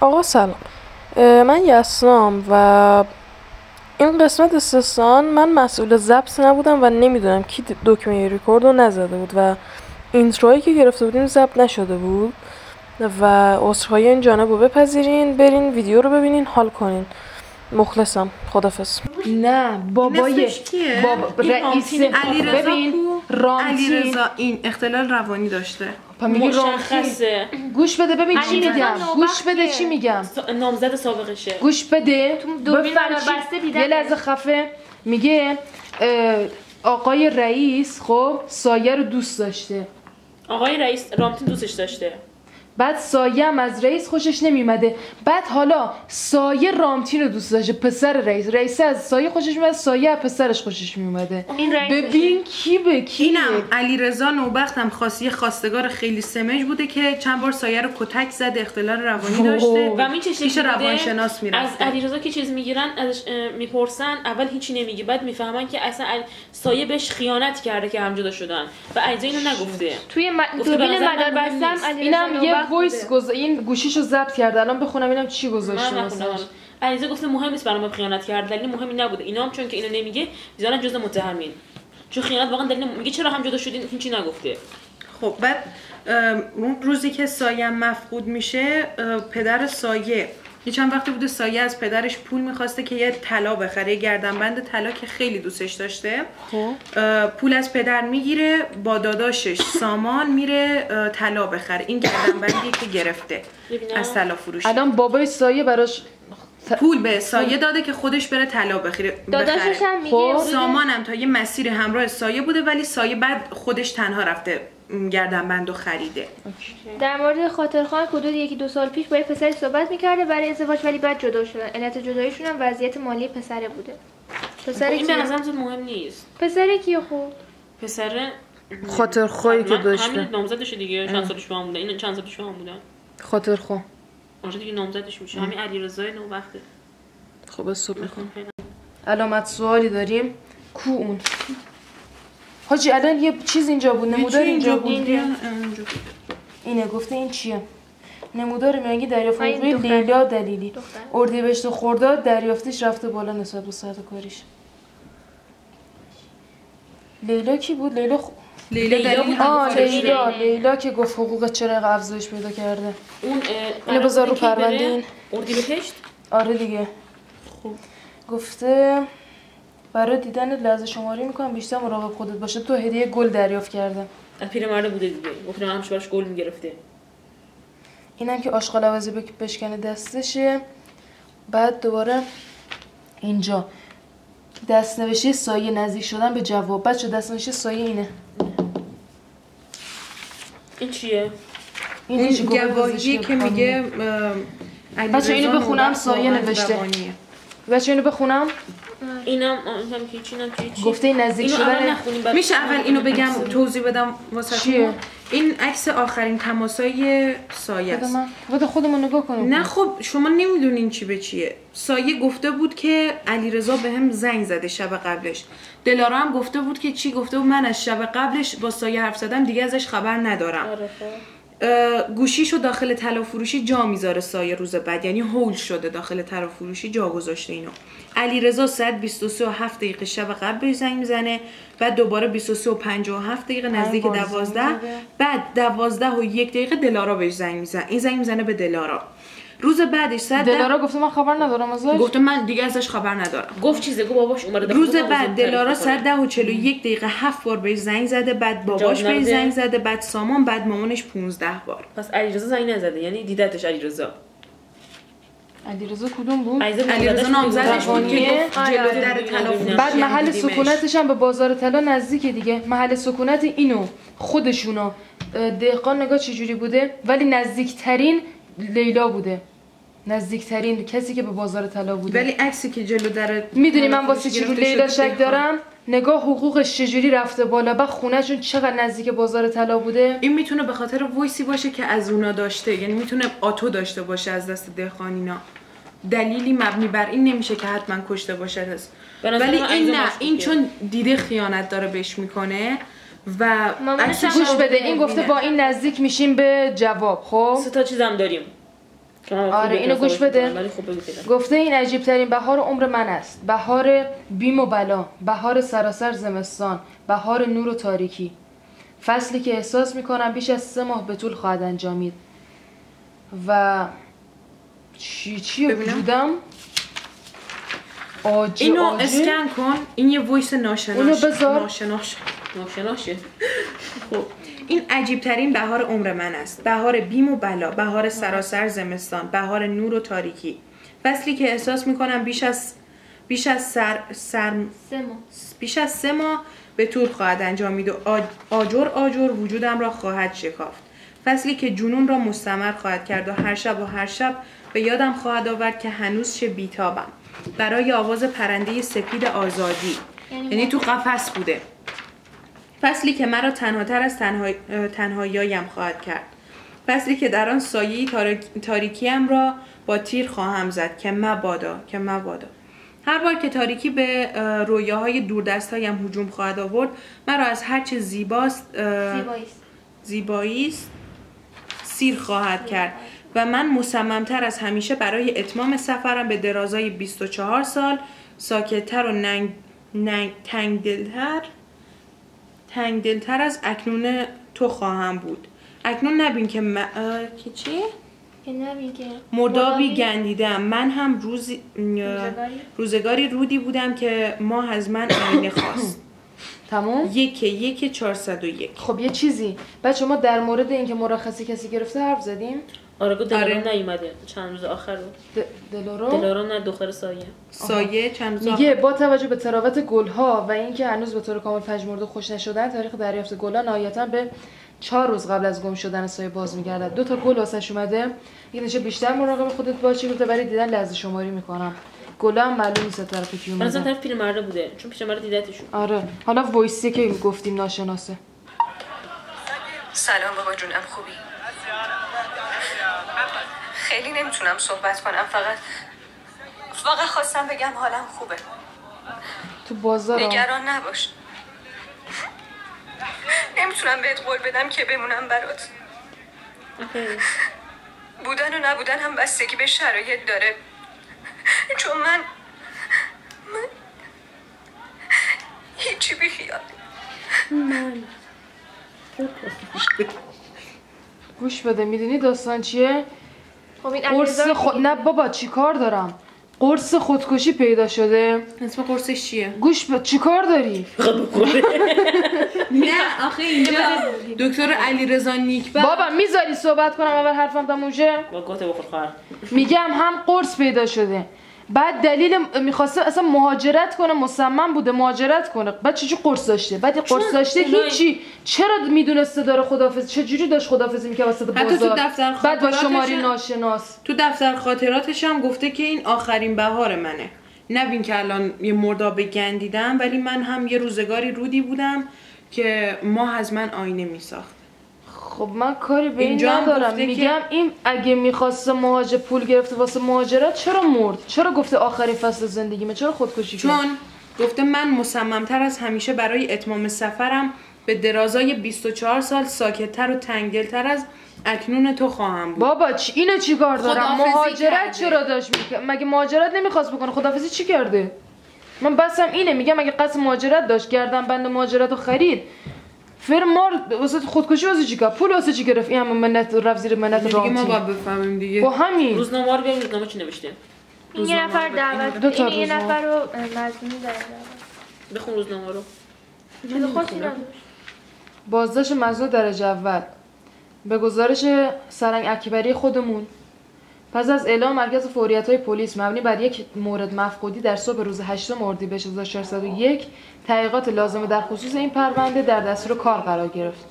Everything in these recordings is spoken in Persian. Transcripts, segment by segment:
آقا سلام. من یسنام و این قسمت استثنان من مسئول ضبط نبودم و نمیدونم کی دکمه ریکورد رو نزده بود و اینترویی که گرفته بودیم ضبط نشده بود و عذرخواهی این جانب رو بپذیرین، برین ویدیو رو ببینین، حال کنین. مخلصم. خدافظ. نه بابای رئیس ببین رامتین علیرضا این اختلال روانی داشته. مشخصه. گوش بده ببین چی میگم. گوش بده چی میگم. نامزد سابقشه. گوش بده. دوربین بسته دیدن. یه لحظه خفه. میگه آقای رئیس خب سایه رو دوست داشته. آقای رئیس رامتین دوستش داشته. بعد سایه هم از رئیس خوشش نمیومده. بعد حالا سایه رامتین رو دوست داشته، پسر رئیس از سایه خوشش میومد، سایه از پسرش خوشش میومده. ببین کی به کی. اینم علیرضا نوبختم خاصیه خواستگار خیلی سمج بوده که چند بار سایه رو کتک زده، اختلال روانی داشته و این چه شکلی روانشناس میرفته. از علیرضا که چیز میگیرن ازش میپرسن، اول هیچی نمیگه، بعد میفهمن که اصلا سایه بهش خیانت کرده که همجدا شدن و علیرضا اینو نگفته. توی دوربین مدار بستم اینم یه وایس این گوشیشو ضبط کرده. الان بخونم اینم چی گذاشته مثلا. علیرضا گفته مهم نیست برام خیانت کرد، دلیل مهمی نبوده. اینا هم چون که اینو نمیگه میذارن جزء متهمین، چون خیانت واقعا دلیل میگه چرا هم جدا شدین هیچی نگفته. خب بعد اون روزی که سایه مفقود میشه، پدر سایه یه چند وقتی بوده سایه از پدرش پول میخواسته که یه طلا بخره، یه گردنبند طلا که خیلی دوستش داشته. پول از پدر میگیره، با داداشش سامان میره طلا بخره. این گردنبندیه که گرفته از طلا فروشی. الان بابای سایه براش پول به سایه داده که خودش بره طلا بخره. داداشش هم میگه سامان هم تا یه مسیر همراه سایه بوده، ولی سایه بعد خودش تنها رفته گردنبندو خریده. در مورد خاطرخواه حدود 1-2 سال پیش با یه پسری صحبت میکرده برای ازدواج، ولی بعد جدا شدن. علت جداییشون هم وضعیت مالی پسره بوده. پسری این به نظرم مهم نیست. پسری کیه خوب؟ پسر خاطرخواهی که داشته. همین نامزدش دیگه. چند سالش با هم بودن. این چند سالش با هم بودن. خاطرخواه. اونجا دیگه نامزدش میشه. همین علیرضا نوبخته. خب استوب میکنم. علامت سوالی داریم. کو اون؟ حاجی الان یه چیز اینجا بود، نمودار اینجا بود. اینه گفته این چیه؟ نمودار میانگی دریافت حقوقی لیلا دلیلی. اردیبهشت و خرداد دریافتش رفته بالا نسبت به ساعت کاریش. لیلا کی بود؟ لیلا که گفت حقوق چرا افزایش پیدا کرده. اینو بذار رو پرونده این. اردیبهشت؟ آره دیگه. خوب. گفته برای دیدن لحظه شماری میکنم، بیشتر مراقب خودت باشه. تو هدیه گل دریافت کرده. از پیرمرد بوده دیگه. گفتم همش براش گل میگرفته. اینم که آشغال عوضی بشکنه دستشه. بعد دوباره اینجا دستنوشته سایه نزدیک شدن به جواب. بچه دستنوشته سایه اینه. این چیه؟ این گواهی که میگه بچه اینو بخونم. سایه نوشته. بچه اینو بخونم. اینم هیچی نمیشه. گفته این نزدیک شدن. میشه اول اینو بگم توضیح بدم واسه این عکس آخرین تماسای سایه است. بده خودمون نگاه کنیم. نه خب شما نمیدونین چی به چیه. سایه گفته بود که علیرضا بهم زنگ زده شب قبلش. دلارا هم گفته بود که چی گفته بود، من از شب قبلش با سایه حرف زدم دیگه ازش خبر ندارم. گوشیشو داخل طلا فروشی جا میذاره سایه روز بعد، یعنی هول شده داخل طلا فروشی جا گذاشته اینو. علیرضا ساعت 23:07 شب قبل بهش زنگ میزنه، بعد دوباره 23:57 نزدیک 12، بعد 12:01 دلارا بهش زنگ میزنه. این زنگ میزنه به دلارا. روز بعدش ساعت دلارا گفته من خبر ندارم ازش. گفته من دیگه ازش خبر ندارم. گفت چیزه گفت باباش اومده. روز بعد دلارا ساعت 10:41 7 بار بهش زنگ زده، بعد باباش بهش زنگ زده، بعد سامان، بعد مامانش 15 بار. پس علیرضا زنگ نزده، یعنی دیدتش علیرضا کدوم بود؟ علیرضا نامزدش بود که جلوی در طلا. بعد محل سکونتش هم به بازار طلا نزدیکه دیگه. محل سکونت اینو خودشونا دهقان نگاه چجوری بوده، ولی نزدیکترین لیلا بوده. نزدیکترین کسی که به بازار طلا بوده. ولی عکسی که جلو در میدونی من واسه چی رو لیلا شک دارم؟ نگاه حقوقش چجوری رفته بالا، بعد خونه‌شون چقدر نزدیک بازار طلا بوده. این میتونه به خاطر وایسی باشه که از اونا داشته، یعنی میتونه آتو داشته باشه از دست دهقانینا. دلیلی مبنی بر این نمیشه که حتما کشته باشه. ولی این نه، این چون دیده خیانت داره بهش میکنه و گوش بده. این گفته با این نزدیک میشیم به جواب. خب 3 تا چیزام داریم. آره اینو گوش بده. گفته این عجیب ترین بهار عمر من است، بهار بیم و بلا، بهار سراسر زمستان، بهار نور و تاریکی، فصلی که احساس میکنم بیش از 3 ماه به طول خواهد انجامید. و چی بودم؟ اینو اسکن کن، این یه وایس ناشناس. اونو بذار. ناشناشه. خب این عجیب ترین بهار عمر من است، بهار بیم و بلا، بهار سراسر زمستان، بهار نور و تاریکی، فصلی که احساس میکنم بیش از 3 ماه به طول خواهد انجامید و آجر وجودم را خواهد شکافت، فصلی که جنون را مستمر خواهد کرد و هر شب به یادم خواهد آورد که هنوز چه بیتابم برای آواز پرنده سپید آزادی، یعنی تو قفس بوده. فصلی که مرا تنهاتر از تنهاییم خواهد کرد، فصلی که در آن سایه تاریکیم را با تیر خواهم زد که مبادا. هر بار که تاریکی به رویاهای دوردستهایم هجوم خواهد آورد، مرا از هرچه زیباییست سیر خواهد کرد و من مصممتر از همیشه برای اتمام سفرم به درازای 24 سال ساکتتر و تنگدلتر از اکنون تو خواهم بود. اکنون نبین که مردابی گندیدم. من هم روزگاری رودی بودم که ماه از من آینه خواست. تمام؟ 401. خب یه چیزی بچه ما در مورد اینکه مرخصی کسی گرفته حرف زدیم. آره دلارام نیومده چند روز آخر رو. دلارام نه دختر سایه چند روز میگه با توجه به تراوت گلها و اینکه هنوز به طور کامل پژمرده خوش نشدن، تاریخ دریافت گلها نهایتاً به 4 روز قبل از گم شدن سایه باز میگردد. 2 تا گل واسش اومده. یه نشه بیشتر مراقب خودت باشی، گفته برای دیدن لحظه شماری میکنم. گلا هم معلوم نیست طرف کی اومده. مثلا طرف پیرمرده بوده چون پیشمرده دیدتشون. آره حالا وایسی که گفتیم ناشناسه. سلام بابا جونم، خوبی؟ خیلی نمیتونم صحبت کنم، فقط خواستم بگم حالم خوبه. تو بازار نگران نباش. نمیتونم بهت قول بدم که بمونم برات. بودن و نبودن هم بستگی به شرایط داره. چون من هیچی بیخیال. گوش بده، میدونی داستان چیه؟ خب این نه بابا چی کار دارم؟ قرص خودکشی پیدا شده. اسم قرصش چیه؟ گوش بده چی کار داری؟ نه آخه اینجا دکتر علیرضا نیکبخت. بابا میذاری صحبت کنم اول حرفم تموم شه؟ با گوته بخور خواهر. میگم هم قرص پیدا شده، بعد دلیل میخواسته اصلا مهاجرت کنه، مصمم بوده مهاجرت کنه، بعد چجوری قرص داشته؟ بعد قرص داشته هیچی، چرا میدونسته داره خدافظ؟ چجوری داشت خدافظی میکنه وسط بازار؟ بعد با شماری ناشناس تو دفتر خاطراتش هم گفته که این آخرین بهار منه. نبین که الان یه مرداب گندیدم، ولی من هم یه روزگاری رودی بودم که ماه از من آینه میساخت. خب من کاری به این ندارم، میگم این اگه میخواسته مهاجر پول گرفته واسه مهاجرت چرا مرد؟ چرا گفته آخرین فصل زندگیمه؟ چرا خودکشی کرد؟ چون گفته من مصممتر از همیشه برای اتمام سفرم به درازای 24 سال ساکتتر و تنگدلتر از اکنون تو خواهم بود. بابا اینو چیکار دارم؟ مهاجرت چرا داشت مگه مهاجرت نمیخواست بکنه؟ خدافظی چی کرده؟ من بسم اینه، میگم اگه قصد مهاجرت داشت گردن بند مهاجرتو خرید. فرمار واسه خودکشی واسه چیکار؟ پول واسه چی گرفت؟ این همه منت رفت زیر منت رانتی. دیگه ما باید بفهمیم دیگه. با همین روزنامه رو بیاریم. روزنامه چی نوشته؟ این یه نفر دعوت این یه نفر رو مظنون داره. بخون روزنامه رو. بازداشت مزنون درجه اول. به گزارش سرنگ اکبری خودمون، پس از اعلام مرکز فوریت‌های پلیس مبنی بر یک مورد مفقودی در صبح روز 8 اردیبهشت 1401 تحقیقات لازمه در خصوص این پرونده در دستور کار قرار گرفت.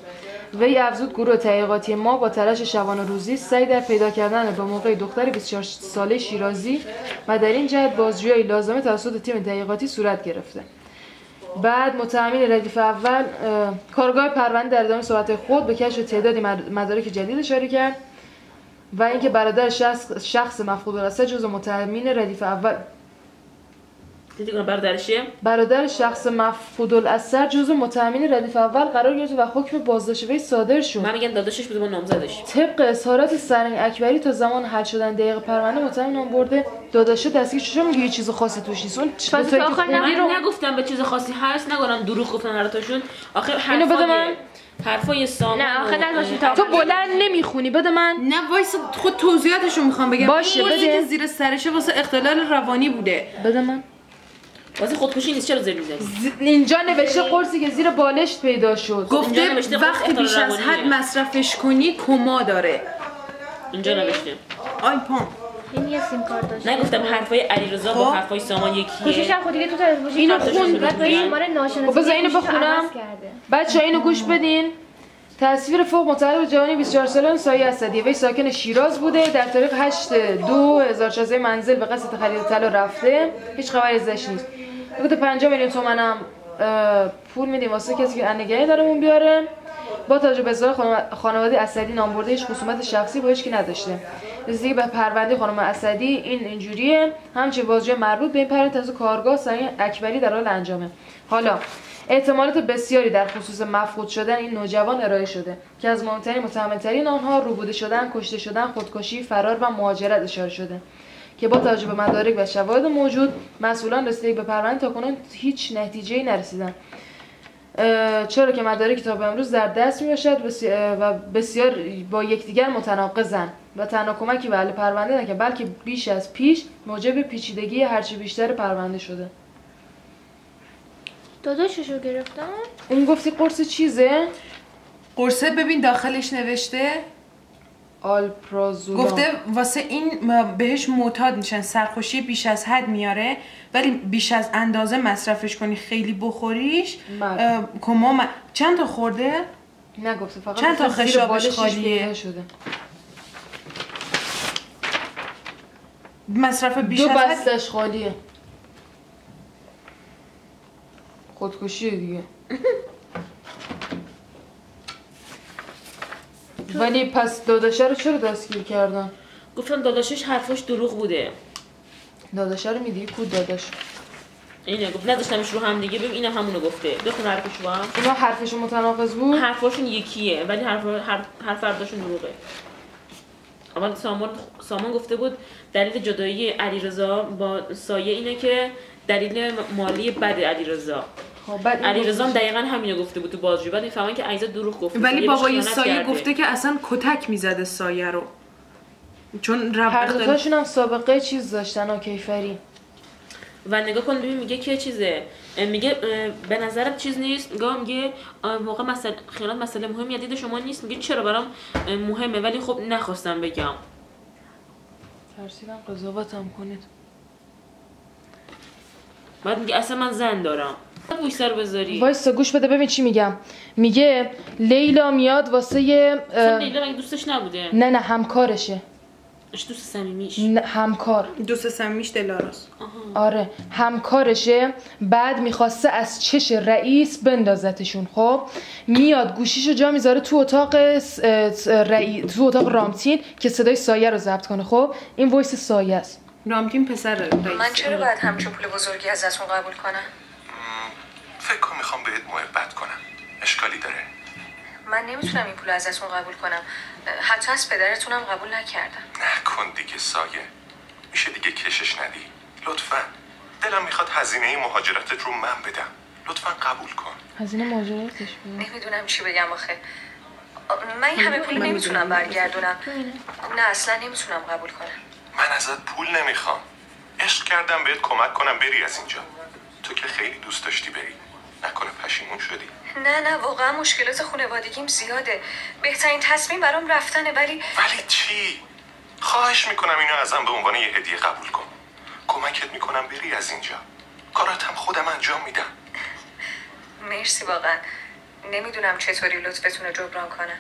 وی افزود گروه تحقیقاتی ما با تلاش شبانه روزی سعی در پیدا کردن به موقع دختر 24 ساله شیرازی و در این جهت بازجویی لازمه توسط تیم تحقیقاتی صورت گرفته. بعد متهمین ردیف اول کارگاه پرونده در ادامه صحبت خود به کشف تعدادی مدارک جدید اشاره کرد و اینکه برادر شخص مفقود الاسد جزو متهمین ردیف اول دیدی که برادرشه؟ برادر شخص مفقود الاثر جزو متهمین ردیف اول قرار گرفت و حکم بازداشت وی صادر شد. من میگم داداشش بود با نامزدش. طبق اظهارات سرنگ اکبری تا زمان حل شدن دقیق پرونده متهم نام برده داداشه دستگیر شد. میگه یه چیز خاصی توش نیست. اون پس تا آخر من نگفتم به چیز خاصی هست، نگارم دروغ گفتن هر تاشون. آخر اینو بده من. حرفای سامان. نه آخه نذاشتین تا تو بلند نمیخونی، بده من. نه وایس خود توضیحاتشو میخوام بگم. باشه بده. بده. زیر سرشه واسه اختلال روانی بوده. بده من. واسه خودکشی نیست، چرا زیر میزنی؟ اینجا نوشته قرصی که زیر بالشت پیدا شد. گفته نوشته وقتی بیش از روانیه. حد مصرفش کنی کما داره. اینجا نوشته. آی پام. این یه سیم کارت داشت. نگفتم حرفای علیرضا با حرفای سامان یکیه. گوشیش هم خود دیگه تو تلفن اینو خون. بعد شماره ناشناسی. خب بذار اینو بخونم. بچه‌ها اینو گوش بدین. تصویر فوق متعلق به جوانی 24 ساله سایه اسدی. وی ساکن شیراز بوده. در تاریخ 8/2/2016 منزل به قصد خرید طلا رفته. هیچ خبری ازش نیست. گفته 5 میلیون تومان هم پول میدیم واسه کسی که نگهی دارمون بیاره. با توجه به اظهار خانواده اسدی نام برده هیچ خصومت شخصی با هیچ کی نداشته. رسیدگی به پرونده خانم اسدی اینجوریه. همچنین بازجویی مربوط به این پرونده توسط کارگاه سرنگ اکبری در حال انجامه. حالا احتمالات بسیاری در خصوص مفقود شدن این نوجوان ارائه شده که از مهمترین متهم‌ترین آنها روبوده شدن، کشته شدن، خودکشی، فرار و مهاجرت اشاره شده که با توجه به مدارک و شواهد موجود مسئولان رسیدگی به پرونده تاکنون هیچ نتیجه‌ای نرسیدن، چرا که مدارک تا به امروز در دست می‌باشد و بسیار با یکدیگر متناقضن و تنها کمکی به حل پرونده نه که بلکه بیش از پیش موجب پیچیدگی هرچی بیشتر پرونده شده. داداششو گرفتن؟ اون گفتی قرص چیزه؟ قرصه ببین داخلش نوشته آلپرازولام. گفته واسه این بهش معتاد میشن، سرخوشی بیش از حد میاره ولی بیش از اندازه مصرفش کنی خیلی بخوریش کما چند تا خورده؟ نگفته، فقط چند تا خشابش خالیه شده. مصرف بیش 2 از حد بستش خالیه. خودکشیه دیگه. ولی پس داداشه رو چرا دستگیر کردن؟ گفتم داداشش حرفاش دروغ بوده. داداشه رو میدی کو داداش؟ اینه گفت نذاشتمش رو هم دیگه. ببین اینم همونو گفته. بخون حرفش رو هم. اینا حرفشون متناقض بود؟ حرفاشون یکیه ولی هر فرداشون دروغه. اما سامان گفته بود دلیل جدایی علیرضا با سایه اینه که دلیل مالی بد علیرضا. علیرضا هم دقیقاً همینو گفته بود تو بازجویی. بعد میفهمن که علیرضا دروغ گفته. ولی بابای سایه گفته که اصلا کتک میزده سایه رو. چون هر دوتاشون هم سابقه چیز داشتن و کیفری. و نگاه کن ببین میگه که چیزه، میگه به نظرت چیز نیست، میگه موقع مسئله خیانت مسئله مهمی دید شما نیست. میگه چرا برام مهمه ولی خب نخواستم بگم. ترسیدم قضاوتم کنید. بعد میگه اصلا من زن دارم. بوی سر بذاری. وایسا گوش بده ببین چی میگم. میگه لیلا میاد واسه لیلا مگه دوستش نبوده؟ نه همکارشه. دوست صمیمیش. همکار. دوست صمیمیش دلاراست. آره همکارشه. بعد میخواسته از چش رئیس بندازتشون. خب میاد گوشیشو جا میذاره تو اتاق تو اتاق رامتین که صدای سایه رو ضبط کنه. خب این وایس سایه است. رامتین پسر رئیس. من چرا باید همچون پول بزرگی ازتون قبول کنم؟ فکر کنم میخوام بهت محبت کنم. اشکالی داره؟ من نمیتونم این پول ازتون قبول کنم. حتی از پدرتونم قبول نکردم. نکن دیگه سایه. میشه دیگه کشش ندی. لطفاً. دلم میخواد هزینه مهاجرتت رو من بدم. لطفاً قبول کن. هزینه مهاجرتش بده. نمیدونم چی بگم آخه. من این همه پول نمیتونم برگردونم. نه اصلا نمیتونم قبول کنم. من ازت پول نمیخوام. عشق کردم بهت کمک کنم بری از اینجا. تو که خیلی دوست داشتی بری. نکنه پشیمون شدی. نه واقعا مشکلات خانوادگیم زیاده. بهترین تصمیم برام رفتنه. ولی چی؟ خواهش میکنم اینو ازم به عنوان یه هدیه قبول کن. کمکت میکنم بری از اینجا. کاراتم خودم انجام میدم. مرسی واقعا. نمیدونم چطوری لطفتون رو جبران کنم.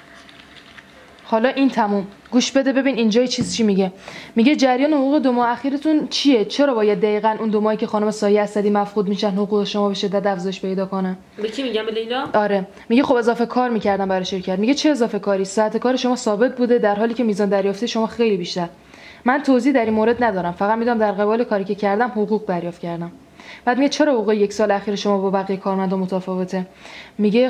حالا این تموم. گوش بده ببین اینجا چیز چی میگه. میگه جریان حقوق 2 ماه اخیرتون چیه؟ چرا باید دقیقاً اون 2 ماهی که خانم سایه اسدی مفقود میشن حقوق شما به شدت افزایش پیدا کنه؟ به کی میگم؟ به لیلا؟ آره. میگه خب اضافه کار میکردم برای شرکت. میگه چه اضافه کاری؟ ساعت کار شما ثابت بوده در حالی که میزان دریافت شما خیلی بیشتر. من توضیح در این مورد ندارم. فقط میدونم در قبال کاری که کردم حقوق دریافت کردم. بعد میگه چرا حقوق 1 سال اخیر شما با بقیه کارمندا متفاوته؟ میگه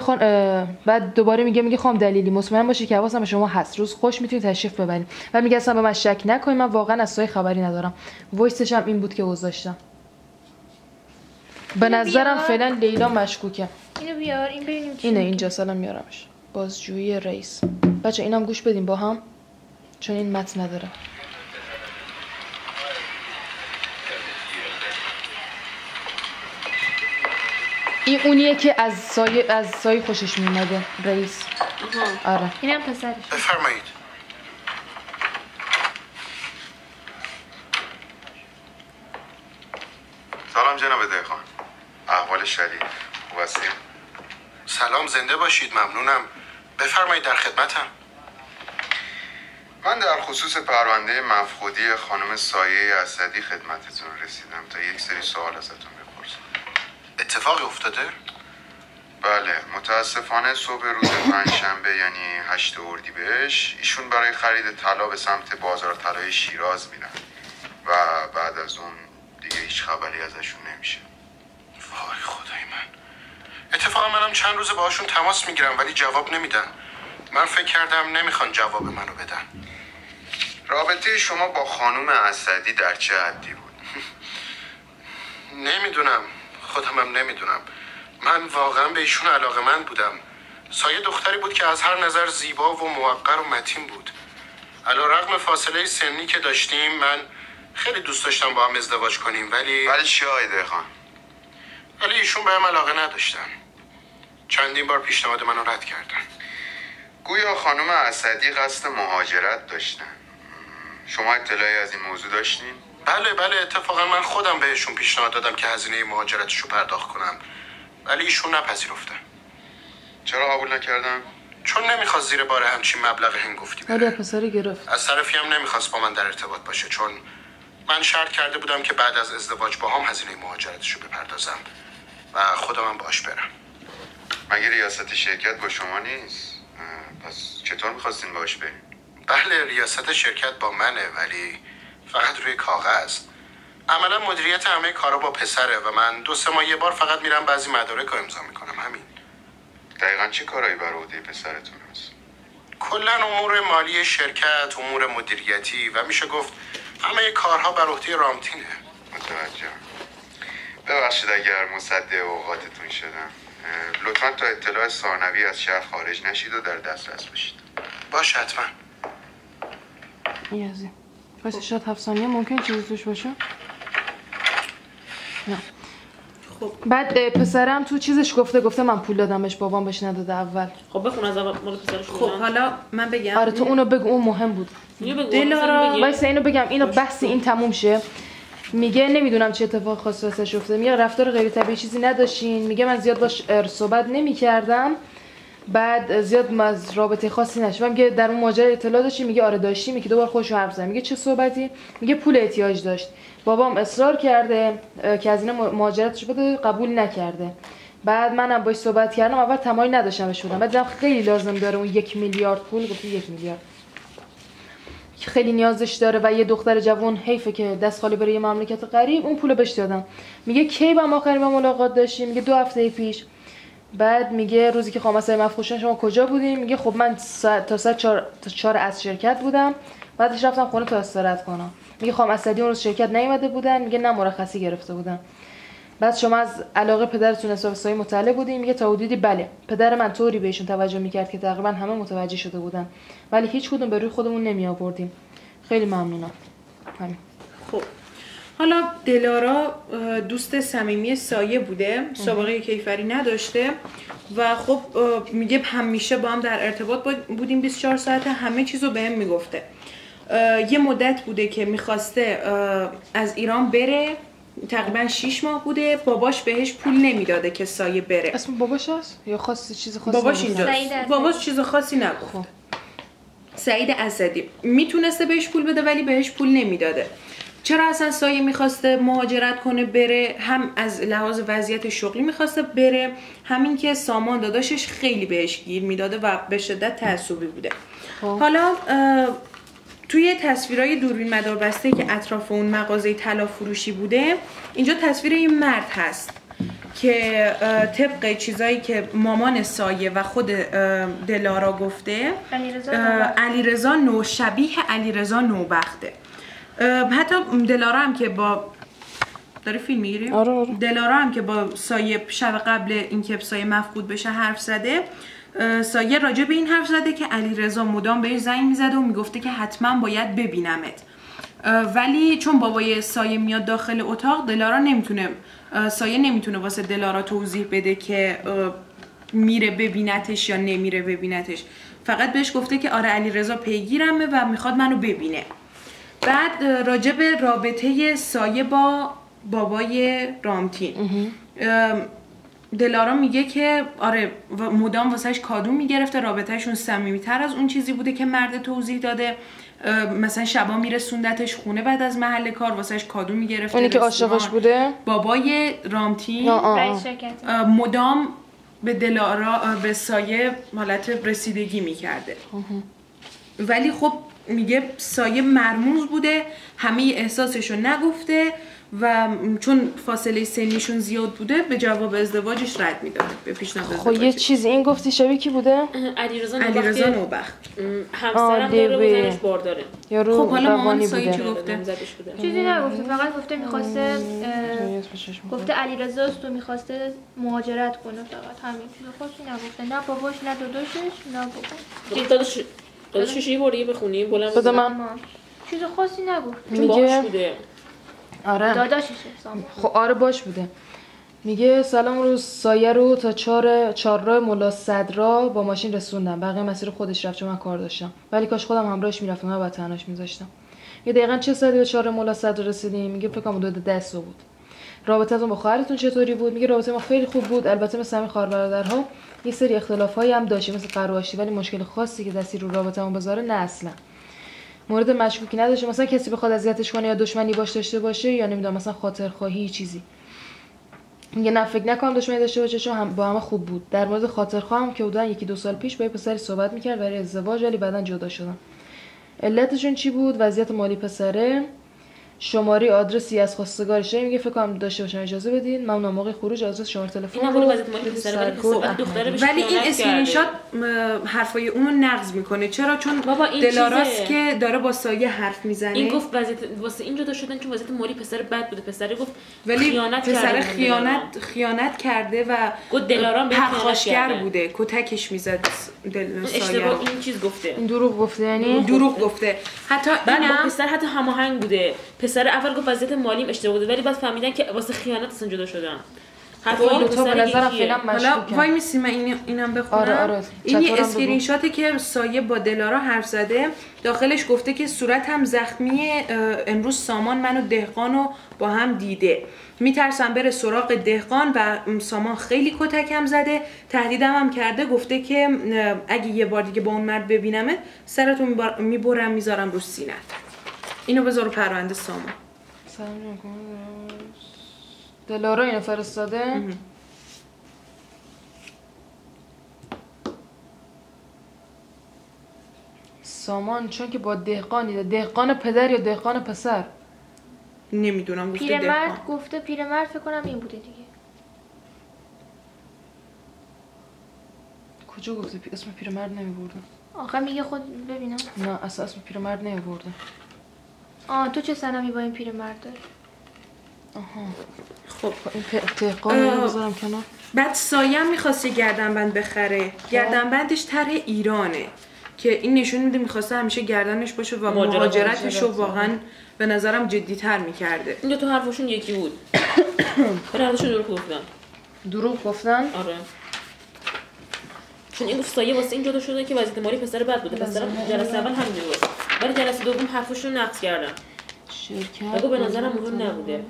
بعد دوباره میگه خانم دلیلی مطمئن باشی که حواسم به شما هست، روز خوش میتونید تشریف ببرید. بعد میگه اصلا به من شک نکنید، من واقعا از سایه خبری ندارم. وایسش هم این بود که گذاشتم. به نظرم فعلا لیلا مشکوکه. اینو بیار این ببینیم چی. اینه اینجا سلام میارمش. بازجویی رئیس. بچه اینم گوش بدیم با هم چون این متن نداره. این اونیه که از سایه خوشش میومده رئیس. آره اینم پسرش. بفرمایید. سلام جناب دهقان. احوال شدید. خوب هستید؟ سلام، زنده باشید. ممنونم. بفرمایید، در خدمتم. من در خصوص پرونده مفقودی خانم سایه اسدی خدمتتون رسیدم تا یک سری سوال ازتون بپرسم. اتفاقی افتاده؟ بله، متاسفانه صبح روز پنجشنبه یعنی 8 اردیبهشت ایشون برای خرید طلا به سمت بازار طلای شیراز میرن و بعد از اون دیگه هیچ خبری ازشون نمیشه. وای خدای من. اتفاقا منم چند روز باهاشون تماس میگیرم ولی جواب نمیدن. من فکر کردم نمیخوان جواب منو بدن. رابطه شما با خانم اسدی در چه حدی بود؟ نمیدونم، خودمم نمیدونم. من واقعا به ایشون علاقه‌مند بودم. سایه دختری بود که از هر نظر زیبا و موقر و متین بود. علیرغم فاصله سنی که داشتیم من خیلی دوست داشتم با هم ازدواج کنیم ولی چی آقای دهقان؟ ولی ایشون بهم علاقه نداشتن. چندین بار پیشنهاد منو رد کردن. گویا خانم اسدی قصد مهاجرت داشتن. شما اطلاعی از این موضوع داشتین؟ بله، اتفاقا من خودم بهشون پیشنهاد دادم که هزینه مهاجرتشو پرداخت کنم ولی ایشون نپذیرفتن. چرا قبول نکردن؟ چون نمیخواست زیر بار همچین مبلغ هنگفتی بره. ولی پسری گرفت. از طرفی هم نمیخواست با من در ارتباط باشه چون من شرط کرده بودم که بعد از ازدواج با هم هزینه مهاجرتشو بپردازم و خودم باش برم. مگه ریاست شرکت با شما نیست؟ پس چطور میخواستین باش بریم؟ بله، ریاست شرکت با منه ولی فقط روی کاغذ. عملا مدیریت همه کارا با پسره و من 2-3 ماه یه بار فقط میرم بعضی مدارک رو امضا میکنم. همین. دقیقاً چه کارایی بر عهده پسرتون هست؟ کلا امور مالی شرکت، امور مدیریتی و میشه گفت همه کارها بر عهده رامتینه. متوجهم. ببخشید اگر مصدق اوقاتتون شدم. لطفاً تا اطلاع ثانوی از شهر خارج نشید و در دسترس باشید. باشه حتما. یزی پس شاید 7 ثانیه ممکن چیزی توش باشه؟ نه. خب بعد پسرم تو چیزش گفته من پول دادم بهش، بابام بهش نداده اول. خب بخون از اول مال پسرش. خب حالا من بگم. آره تو اونو بگو، اون مهم بود. دلارا وایسا اینو بگم، اینو بحث این تموم شه. میگه نمیدونم چه اتفاق خاصی واسش افتاده. میگه رفتار غیر طبیعی چیزی نداشتین. میگه من زیاد باش صحبت نمی‌کردم. بعد زیاد از رابطه خاصی نشه. میگه در اون ماجرا اطلاع داشتی؟ میگه آره داشتیم. میگه دوبار خودش حرف زد. میگه چه صحبتی؟ میگه پول احتیاج داشت. بابام اصرار کرده که از این مهاجرتش بده، قبول نکرده. بعد منم باهاش صحبت کردم، اول تمایل نداشتم بهش بدم. بعد دیدم خیلی لازم داره اون 1 میلیارد پول. گفت 1 میلیارد خیلی نیازش داره و یه دختر جوان حیفه که دست خالی بره یه مملکت غریب. اون پولو بهش دادم. میگه کی با ما آخرین ملاقات داشتیم؟ میگه 2 هفته پیش. بعد میگه روزی که خامسای مفروشن شما کجا بودیم؟ میگه خب من تا ساعت 4 از شرکت بودم، بعدش رفتم خونه تا استراحت کنم. میگه خانم اسدی اون روز شرکت نیومده بودن. میگه نه مرخصی گرفته بودن. بعد شما از علاقه پدرتون حساب سایه مطلع بودین؟ میگه تا حدودی بله. پدر من طوری بهشون توجه میکرد که تقریبا همه متوجه شده بودن ولی هیچ کدوم به روی خودمون نمی آوردیم. خیلی ممنونم. همین. خب حالا دلارا دوست صمیمی سایه بوده، سابقه کیفری نداشته و خب میگه همیشه با هم در ارتباط بودیم 24 ساعته، همه چیزو بهم میگفته. یه مدت بوده که میخواسته از ایران بره، تقریبا 6 ماه بوده. باباش بهش پول نمیداده که سایه بره. اسم باباش هست یا چیز خاصی؟ باباش اینجاست. باباش چیز خاصی نگفت. سعید اسدی میتونسته بهش پول بده ولی بهش پول نمیداده. چرا اصلا سایه میخواسته مهاجرت کنه بره؟ هم از لحاظ وضعیت شغلی میخواسته بره، همین که سامان داداشش خیلی بهش گیر میداده و به شدت تعصبی بوده. حالا توی تصویرهای دوربین مداربسته که اطراف اون مغازه طلا فروشی بوده، اینجا تصویر این مرد هست که طبق چیزایی که مامان سایه و خود دلارا گفته علیرضا شبیه علیرضا نوبخته. حتی دلارا هم که با داره فیلم میگیریم؟ آره. دلارا هم که با سایه شب قبل اینکه سایه مفقود بشه حرف زده، سایه راجع به این حرف زده که علیرضا مدام بهش زنگ میزده و میگفته که حتما باید ببینمت، ولی چون بابای سایه میاد داخل اتاق، دلارا نمیتونه، سایه نمیتونه واسه دلارا توضیح بده که میره ببینتش یا نمیره ببینتش. فقط بهش گفته که آره علیرضا پیگیرمه و میخواد منو ببینه. بعد راجع به رابطه سایه با بابای رامتین، دلارا میگه که آره مدام واسهش کادو میگرفته، رابطهشون صمیمیتر از اون چیزی بوده که مرد توضیح داده. مثلا شبا میرسوندتش خونه بعد از محل کار، واسهش کادو میگرفته. اونی که عاشقش بوده بابای رامتین مدام به دلارا به سایه حالت رسیدگی میکرده، ولی خب میگه سایه مرموز بوده، همه احساسشو نگفته و چون فاصله سنیشون زیاد بوده به جواب ازدواجش رد میداده، به پیشنهاد ازدواجش. خب یه چیزی این گفتی شبیه کی بوده؟ علیرضا نوبخت. همسرم داره و زنش بارداره. خب حالا مامان سایه چی گفته؟ چیزی نگفته، فقط گفته میخواسته گفته علیرضا است و میخواسته مهاجرت کنه، فقط همین. چیز خاصی نگفته، نه باباش نه داداشش نه بابا. داداشش یه بار بخونیم بلند بده من. چیز خاصی نگفت. میگه بوده. آره داداششه. خب آره باش بوده. میگه سلام روز سایه رو تا چهارراه ملا صدرا با ماشین رسوندم، بقیه مسیر خودش رفت چون من کار داشتم، ولی کاش خودم همراهش میرفتم نه بعد تنهاش میذاشتم. یه دقیقاً چه ساعتی به چهارراه ملا صدرا رسیدیم؟ میگه فکر کنم حدود 10 صبح بود. رابطتون با خواهرتون چطوری بود؟ میگه رابطه ما خیلی خوب بود، البته مثل همین خواهر برادرها یه سری اختلافایی هم داشتیم مثل قرواشی، ولی مشکل خاصی که دستی رو رابطمون بذاره نه اصلا. مورد مشکوکی نداشته، مثلا کسی بخواد اذیتش کنه یا دشمنی باش داشته باشه یا نمیدونم مثلا خاطرخواهی چیزی. میگه نه فکر نکنم دشمنی داشته باشه چون با همه خوب بود. در مورد خاطرخواه هم که بودن 1-2 سال پیش با یه پسری صحبت میکرد برای ازدواج، ولی بعدن جدا شدن. علتشون چی بود؟ وضعیت مالی پسره، شماره آدرسی از خواستگارشه. میگه فکر کنم داشته باشم اجازه بدین، ممنون. موقع خروج آدرس شماره تلفن رو وضعیت مالی پسره ولی این اسکرین شات حرفای اونو نقض میکنه. چرا؟ چون دلاراست که داره با سایه حرف میزنه. این گفت وضعیت واسه این جدا شدن چون وضعیت مالی پسر بد بوده. پسر گفت ولی پسر خیانت کرده و دلارام به پرخاشگر بوده، کتکش میزد سایه. اشتباه این چیز گفته، این دروغ گفته، یعنی دروغ گفته. حتی اینم پسر حتی هماهنگ بوده. پسر اول گفت وضعیت مالیم اشتباه بوده، ولی بعد فهمیدن که واسه خیانت اصلا جدا شدن. حرفای تو به نظرم فعلا مشکوکه. حالا وای میسی من اینم بخونم. آره. این یه اسکرین شاتی که سایه با دلارا حرف زده، داخلش گفته که صورتم زخمیه، امروز سامان منو دهقانو با هم دیده، میترسم بره سراغ دهقان و سامان خیلی کتکم زده، تهدیدم هم کرده، گفته که اگه یه بار دیگه با اون مرد ببینمت سرتو میبرم میذارم رو سینت. اینو بذارو پرونده سامان. دلارا اینو فرستاده. سامان چون که با دهقان دیده. دهقان پدر یا دهقان پسر نمیدونم. گفته پیرمرد گفته پیرمرد، فکر کنم این بوده دیگه. کجا گفته؟ اسم پیرمرد نمیبرده. آخه میگه خود ببینم. نه اصلا اسم پیرمرد نمیبرده. تو چه سنمی با این پیرمرد داری؟ آها خب این دهقان رو بذارم کنار. بعد سایه هم میخواسته گردنبند بخره. گردنبندش طرح ایرانه که این نشون میده میخواسته همیشه گردنش باشه و مهاجرتش رو واقعا به نظرم جدی‌تر میکرده. این تو حرفشون یکی بود. ولی حرفشون دروغ گفتن. آره. چون این سایه واسه این جدا شده که وضعیت مالی پسر بد بوده. پسر جلسه اول همین بود. ولی جلسه دوم حرفشون نقض کردن. شرکت به نظرم مهم نبوده.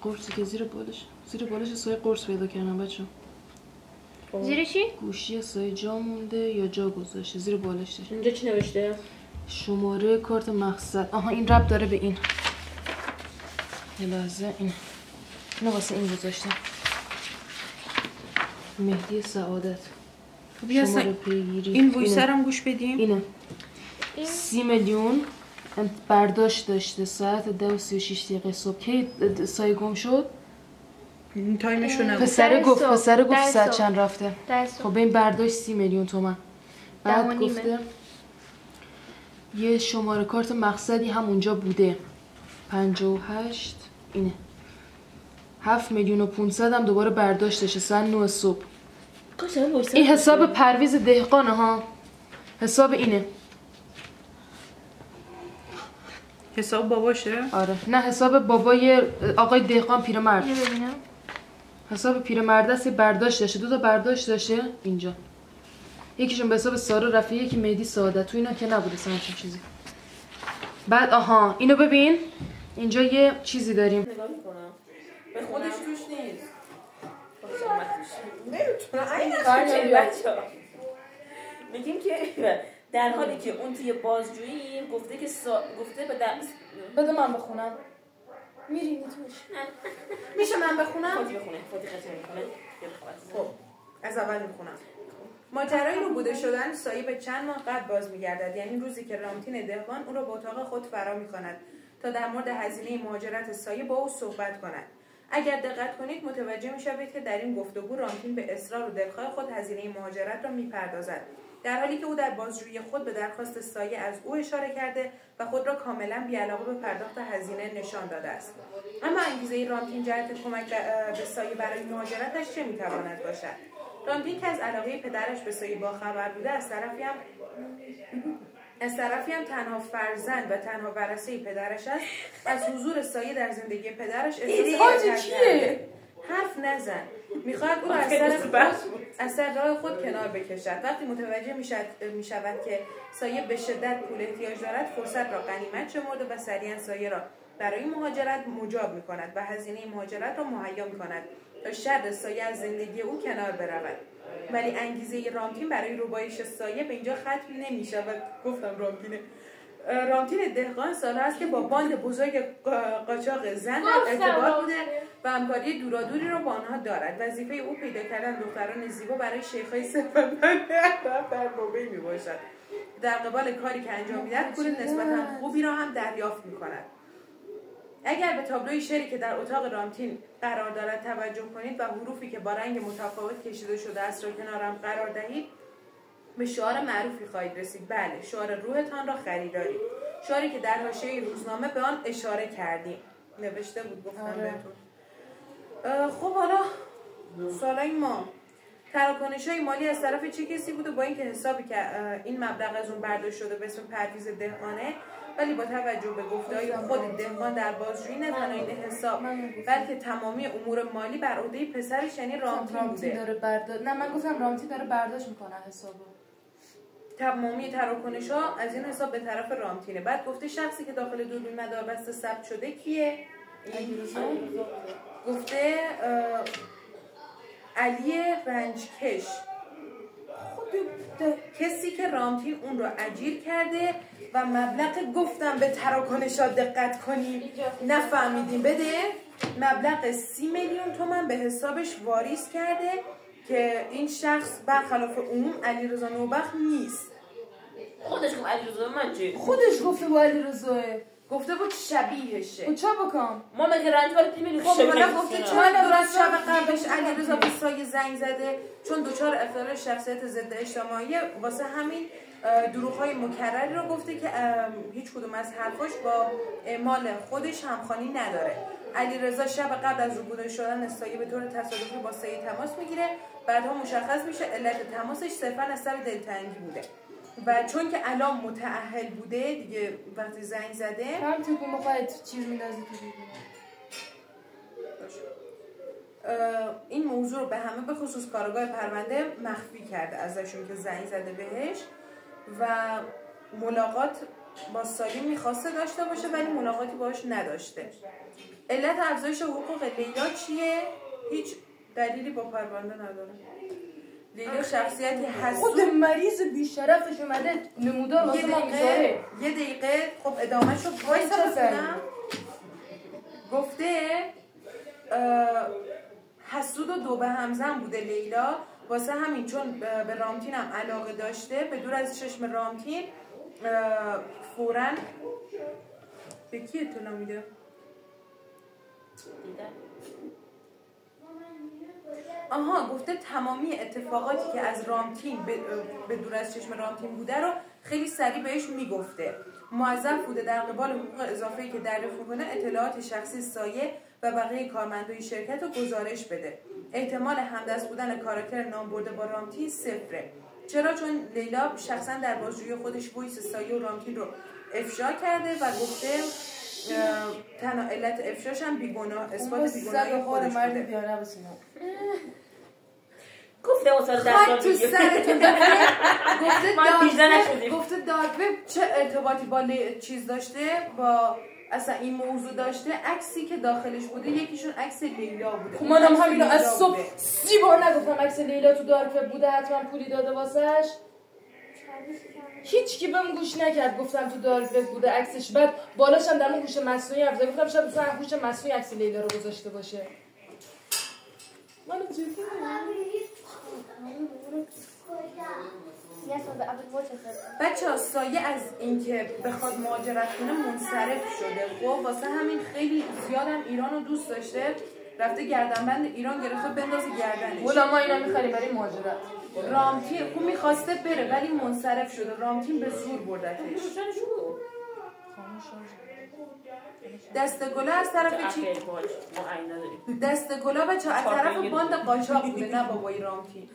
قرصی که زیر بالش سایه قرص پیدا کردم بچه. زیر چی؟ گوشی سایه جا مونده یا جا گذاشته زیر بالشش. اینجا چی نوشته؟ شماره کارت مقصد. آها این ربط داره به این. یه لحظه اینو واسه این گذاشتم. مهدی سعادت. شماره پیگیری این ویسرم گوش بدیم. اینه 30 میلیون برداشت داشته ساعت 10:36 صبح. کی سایه گم شد؟ تایمشو نگفت. پسر گفت ساعت چند رفته. 10 خب این برداشت 30 میلیون تومان. بعد گفته یه شماره کارت مقصدی هم اونجا بوده 58 اینه 7,500,000 هم دوباره برداشتشه ساعت 9 صبح. این حساب پرویز دهقانه ها. حساب اینه. حساب باباشه؟ آره نه حساب بابای آقای دهقان پیرمرد. ببینم حساب پیرمرد است. برداشت داشته 2 تا برداشت داشته اینجا. یکیشون به حساب سارا رفیعی یکی مهدی سعادت. تو اینا که نبوده همچین چیزی. بعد آها اینو ببین اینجا یه چیزی داریم. نگاه میکنم به خودش توش نیست. میگیم که در حالی که اون توی بازجویی گفته که گفته به بده من بخونم. میری میتونی. میشه من بخونم؟ خودی بخونه. خودی خطر میکنه. خب از اول میخونم. ماجرای رو بوده شدن سایه به چند ماه قبل باز میگردد، یعنی روزی که رامتین دهقان او را به اتاق خود فرا میخواند تا در مورد هزینه مهاجرت سایه با او صحبت کند. اگر دقت کنید متوجه میشوید که در این گفتگو رامتین به اصرار و دلخواه خود هزینه مهاجرت را میپردازد، در حالی که او در بازجویی خود به درخواست سایه از او اشاره کرده و خود را کاملا بی‌علاقه به پرداخت هزینه نشان داده است. اما انگیزه رامتین جهت کمک به سایه برای مهاجرتش چه میتواند باشد؟ رامتین که از علاقه پدرش به سایه باخبر بوده، از طرفی هم تنها فرزند و تنها ورثه پدرش است، از حضور سایه در زندگی پدرش احساس کرده. حرف نزن. میخواهد او را از سر راه خود کنار بکشد. وقتی متوجه میشود که سایه به شدت پول احتیاج دارد، فرصت را غنیمت شمرده و سریعا سایه را برای مهاجرت مجاب میکند و هزینه مهاجرت را مهیا میکند تا شر سایه از زندگی او کنار برود. ولی انگیزه رامتین برای ربایش سایه به اینجا ختم نمیشود. گفتم رامتین دهقان سالها است که با باند بزرگ قاچاق زن در ارتباط بوده و همکاری دورادوری را با آنها دارد. وظیفه او پیدا کردن دختران زیبا برای شیخ‌های ثروتمند در بابی میباشد. در قبال کاری که انجام میدهد پول نسبتا خوبی را هم دریافت میکند. اگر به تابلوی شعری که در اتاق رامتین قرار دارد توجه کنید و حروفی که با رنگ متفاوت کشیده شده است را کنارم قرار دهید، به شعار معروفی خواهید رسید. بله، شعار روحتان را خریدارید. شعاری که در حاشیه روزنامه به آن اشاره کردیم. نوشته بود گفتم بهتون. خب حالا سوالای ما تراکنش‌های مالی از طرف چه کسی بوده؟ با اینکه حسابی که این مبلغ از اون برداشت شده به اسم پرویز دهقانه، ولی با توجه به گفته‌های خود دهقان در بازجویی نه تنها این حساب بلکه تمامی امور مالی بر عهده پسرش یعنی رامتین بوده. نه من گفتم رامتین داره برداشت میکنه حسابو. تمامی تراکنش‌ها از این حساب به طرف رامتینه. بعد گفته شخصی که داخل دوربین مداربسته ثبت شده کیه؟ گفته علی رنجکش، کسی که رامتین اون رو اجیر کرده و مبلغ گفتم به تراکنش‌ها دقت کنیم نفهمیدیم بده مبلغ 30 میلیون تومان به حسابش واریز کرده که این شخص برخلاف عموم علیرضا نوبخت نیست. خودش گفت علیرضا من چی؟ خودش گفته بود علیرضا. گفته بود شبیهشه. و چه بکنم؟ ما مگه رنج وارد نمی‌کنیم؟ خب حالا گفته چند درست شب قبلش علیرضا به سایه زنگ زده چون دچار اختلال شخصیت ضد اجتماعی، واسه همین دروغ‌های مکرری رو گفته که هیچ کدوم از حرفاش با اعمال خودش همخوانی نداره. علیرضا شب قبل از روبرو شدن سایه به طور تصادفی با سایه تماس میگیره، بعدها مشخص میشه علت تماسش صرفاً از سر دلتنگی بوده و چون که الان متأهل بوده دیگه وقتی زنگ زده هم تو موقع چیز میندازی تو این موضوع رو به همه به خصوص کارگاه پرونده مخفی کرده ازشون که زنگ زده بهش و ملاقات با سایه میخواسته داشته باشه ولی ملاقاتی باهاش نداشته. علت افزایش حقوق لیلا چیه؟ هیچ دلیلی با پرونده نداره. لیلا شخصیتی حسود خود مریض بیشرفش اومده نمودار واسه ما میذاره. یه دقیقه خب ادامه‌شو وایسا بخونم. گفته حسود و دو به همزن بوده لیلا واسه همین چون به رامتین هم علاقه داشته به دور از چشم رامتین فوراً به کی اطلاع میده؟ آها گفته تمامی اتفاقاتی که از رامتین به دور از چشم رامتین بوده رو خیلی سریع بهش میگفته. موظف بوده در قبال حقوق اضافه‌ای که دریافت میکنه اطلاعات شخصی سایه و بقیه کارمندای شرکت رو گزارش بده. احتمال همدست بودن کاراکتر نام برده با رامتین صفره. چرا؟ چون لیلا شخصا در بازجویی خودش وایس سایه و رامتین رو افشا کرده و گفته تنها علت افشاش هم بیگناه اثبات بیگناهی خودش بوده. گفته اصلا در تو سرتون گفته دارک وب چه ارتباطی با چیز داشته با اصلا این موضوع داشته. عکسی که داخلش بوده یکیشون عکس لیلا بوده. خب منم همینو از صبح 30 بار نگفتم عکس لیلا تو دارک وب بوده حتما پولی داده واسش. هیچ کی بهم گوش نکرد گفتم تو دارک وب بوده عکسش. بعد بالاش هم در اون گوش مصنوعی حرف زدم گفتم شاید مثلا گوش مصنوعی عکس لیلا رو گذاشته باشه. منم جدی بچه ها سایه از اینکه بخواد مهاجرت کنه منصرف شده. خب واسه همین خیلی زیادم ایران رو دوست داشته. رفته گردنبند ایران گرفته بندازه گردنش. مولا ما اینا میخواییم برای مهاجرت. رامتین خب میخواسته بره ولی منصرف شده. رامتین به زور بردتش. دستگلا از طرف چی؟ دستگلا بچه از طرف باند قاچاق بوده نه بابای رامتین.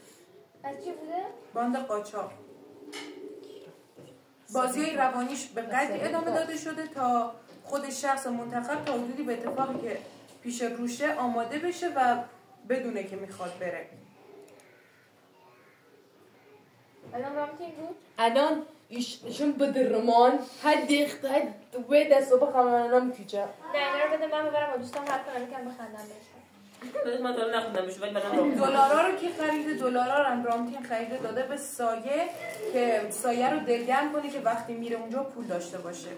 از چی بوده؟ باند قاچاق. بازی روانیش به قدری ادامه داده شده تا خود شخص منتخب تا حدودی به اتفاقی که پیش روشه آماده بشه و بدونه که میخواد بره. الان رامتین بود؟ الان ایشون به درمان حد به دست و بخوام الان میتیجه. نه اینا رو بده من ببرم با دوستان حرف کنم یکم بخندم بهشون. من دارم نخوندم بشه ولی بعدم دلارا رو کی خریده؟ دلارا رو هم رامتین خریده داده به سایه که سایه رو دلگرم کنه که وقتی میره اونجا پول داشته باشه.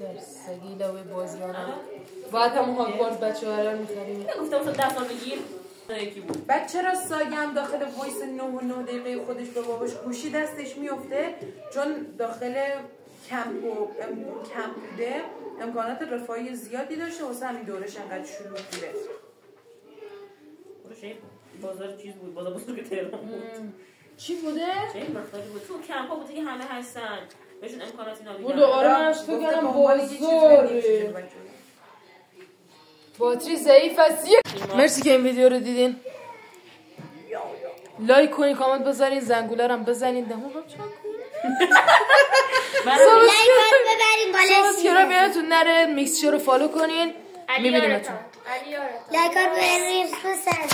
در سگیلا و بازیانم باید هم هاگوارد بچه ها رو میخریم. گفتم اصلا 10 سال بگیر یکی بود. بعد چرا سایه هم داخل وایس 9 و 9 دقیقه خودش به باباش گوشی دستش میفته؟ چون داخل کمپ بوده امکانات رفاهی زیادی داشته واسه همین دورش انقدر شلوغ بوده. بازار چیز بود بازار بزرگ تهران بود. چی بوده؟ چه مختلفی بود تو کمپ ها بوده که همه هستن بهشون امکاناتی نمیدن. بودو آرامش تو کنم بازار باتری ضعیف است. مرسی که این ویدیو رو دیدین. لایک کنین کامنت بذارین زنگوله رو هم بزنین دماغم چاک سابسکرایب یادتون نره. میکسچر رو فالو کنین. میبینیمتون. لایک ها رو ببریم تو سر